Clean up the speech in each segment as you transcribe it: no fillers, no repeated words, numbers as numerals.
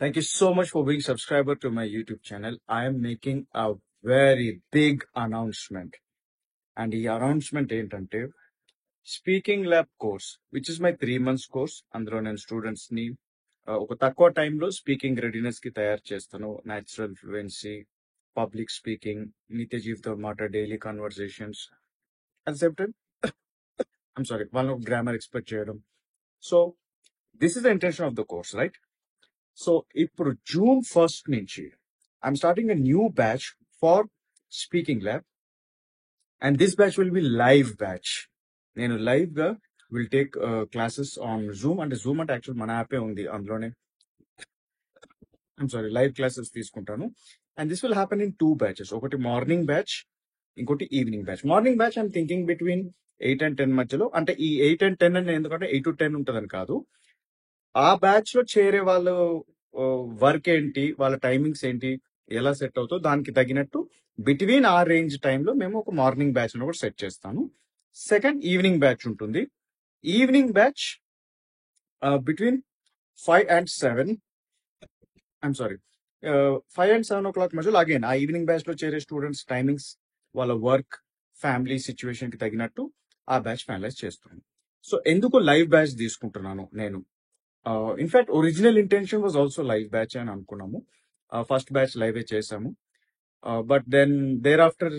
Thank you so much for being subscriber to my YouTube channel. I am making a very big announcement. And the announcement ఏంటంటే speaking lab course which is my 3 months course. అందులో నేను students ని ఒక తక్కువ టైంలో speaking readiness కి తయారు చేస్తాను. న్యాచురల్ ఫ్లూయెన్సీ, పబ్లిక్ స్పీకింగ్, నిత్య జీవితం మాట, daily conversations, at same time వాళ్ళని గ్రామర్ ఎక్స్పెక్ట్ చేయడం. So this is the intention of the course, right? So ఇప్పుడు June 1st నుంచి I'm starting a new batch for speaking lab, and this batch will be live batch. నేను live గా will take classes on Zoom. అంటే Zoom అంటే actual మన యాపే ఉంది, అందులోనే లైవ్ క్లాసెస్ తీసుకుంటాను. And this will happen in 2 batches. ఒకటి మార్నింగ్ బ్యాచ్, ఇంకోటి evening batch. Morning batch I'm thinking between 8 and 10 మధ్యలో. అంటే ఈ 8 and 10 అని ఎందుకంటే 8 to 10 ఉంటుందని కాదు, ఆ బ్యాచ్ లో చేరే వాళ్ళు వర్క్ ఏంటి, వాళ్ళ టైమింగ్స్ ఏంటి, ఎలా సెట్ అవుతుందో దానికి తగినట్టు బిట్వీన్ ఆ రేంజ్ టైంలో మేము ఒక మార్నింగ్ బ్యాచ్ కూడా సెట్ చేస్తాను. సెకండ్ ఈవినింగ్ బ్యాచ్ ఉంటుంది. Evening batch between 5 and 7 5 and 7 o'clock మధ్యలో. అగైన్ ఆ ఈవినింగ్ బ్యాచ్ లో చేరే స్టూడెంట్స్ టైమింగ్స్, వాళ్ళ వర్క్, ఫ్యామిలీ సిచ్యువేషన్ కి తగినట్టు ఆ బ్యాచ్ ఫైనలైజ్ చేస్తున్నాను. సో ఎందుకు లైవ్ బ్యాచ్ తీసుకుంటున్నాను నేను? In fact original intention was also live batch అని అనుకున్నాము. ఫస్ట్ బ్యాచ్ లైవే చేసాము. But then there after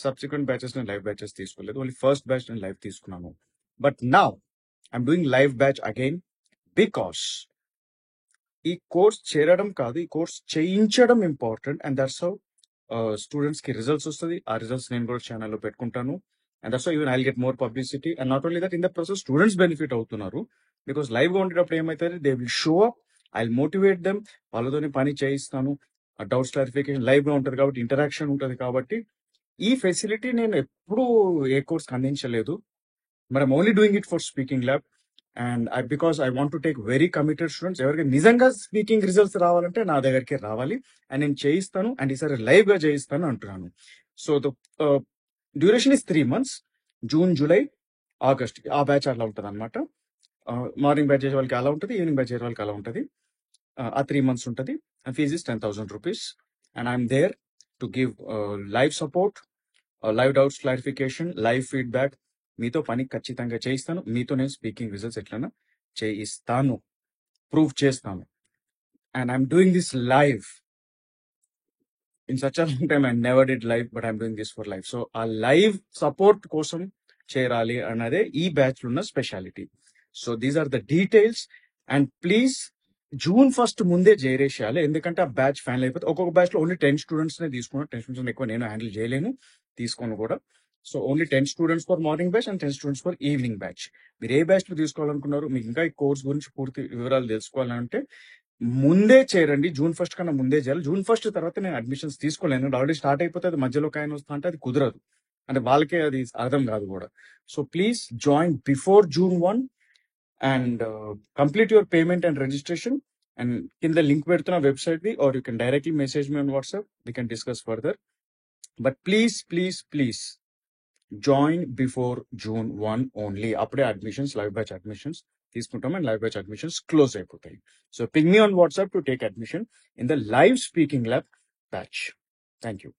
subsequent batches నేను లైవ్ బ్యాచెస్ తీసుకోలేదు. ఓన్లీ ఫస్ట్ బ్యాచ్ నేను లైవ్ తీసుకున్నాను. But now I'm doing live batch again because ఈ కోర్స్ చేరడం కాదు, ఈ కోర్స్ చేయించడం important. And that's how students కి రిజల్ట్స్ వస్తుంది. ఆ రిజల్ట్స్ నేను కూడా ఛానల్లో పెట్టుకుంటాను. And that's how even I get more publicity. And not only that, in the process students benefit అవుతున్నారు. బికాస్ లైవ్ గా ఉండేటప్పుడు ఏమైతుంది, they will show up, I will motivate them, వాళ్ళతోనే పని చేయిస్తాను. డౌట్స్ క్లారిఫికేషన్ లైవ్ గా ఉంటుంది కాబట్టి, ఇంటరాక్షన్ ఉంటుంది కాబట్టి. ఈ ఫెసిలిటీ నేను ఎప్పుడూ ఏ కోర్స్ అందించలేదు. But I'm only doing it for speaking lab. And because I want to take very committed students. ఎవరికి నిజంగా స్పీకింగ్ రిజల్ట్స్ రావాలంటే నా దగ్గరికి రావాలి, అండ్ నేను చేయిస్తాను. అండ్ ఈసారి లైవ్ గా చేయిస్తాను అంటున్నాను. So the duration is 3 months, June, July, August. ఆ బ్యాచ్ అలా ఉంటుంది అనమాట. మార్నింగ్ బ్యాచ్ చేసే వాళ్ళకి అలా ఉంటుంది, ఈవినింగ్ బ్యాచ్ చేసే వాళ్ళకి అలా ఉంటుంది. ఆ 3 months ఉంటుంది. And fees is 10,000 rupees. And I'm there to give live support, live doubts clarification, live feedback. మీతో పని ఖచ్చితంగా చేయిస్తాను. మీతో నేను స్పీకింగ్ రిజల్ట్స్ ఎట్లన్నా చేయిస్తాను, ప్రూవ్ చేస్తాను. And I'm doing this live in such a long time. I never did live, but I'm doing this for live. So ఆ లైవ్ సపోర్ట్ కోసం చేరాలి అన్నదే ఈ బ్యాచ్ లో ఉన్న speciality. So these are the details. And please June 1st ముందే చేరేసేయాలి, ఎందుకంటే ఆ బ్యాచ్ ఫైనల్ అయిపోతుంది. ఒక్కొక్క బ్యాచ్ లో ఓన్లీ 10 students నే తీసుకున్నాను. 10 students ఎక్కువ నేను హ్యాండిల్ చేయలేను, తీసుకోను కూడా. So only 10 students for morning batch and 10 students for evening batch. మీరు ఏ బ్యాచ్ లో తీసుకోవాలనుకున్నారు, మీకు ఇంకా ఈ కోర్స్ గురించి పూర్తి వివరాలు తెలుసుకోవాలంటే ముందే చేరండి. June 1st కన్నా ముందే చేయాలి. June 1st తర్వాత నేను అడ్మిషన్స్ తీసుకోలేను. ఆల్రెడీ స్టార్ట్ అయిపోతే అది మధ్యలో కాయన వస్తా అంటే అది కుదరదు, అంటే వాళ్ళకే అది అర్థం కాదు కూడా. So please join before June 1 and complete your payment and registration. And in the link పెడుతున్న website the, or you can directly message me on WhatsApp. We can discuss further. But please join before June 1 only. అప్పుడే admissions, live batch admissions తీసుకుంటాం, and live batch admissions close అయిపోతాయి. So ping me on WhatsApp to take admission in the live speaking lab batch. Thank you.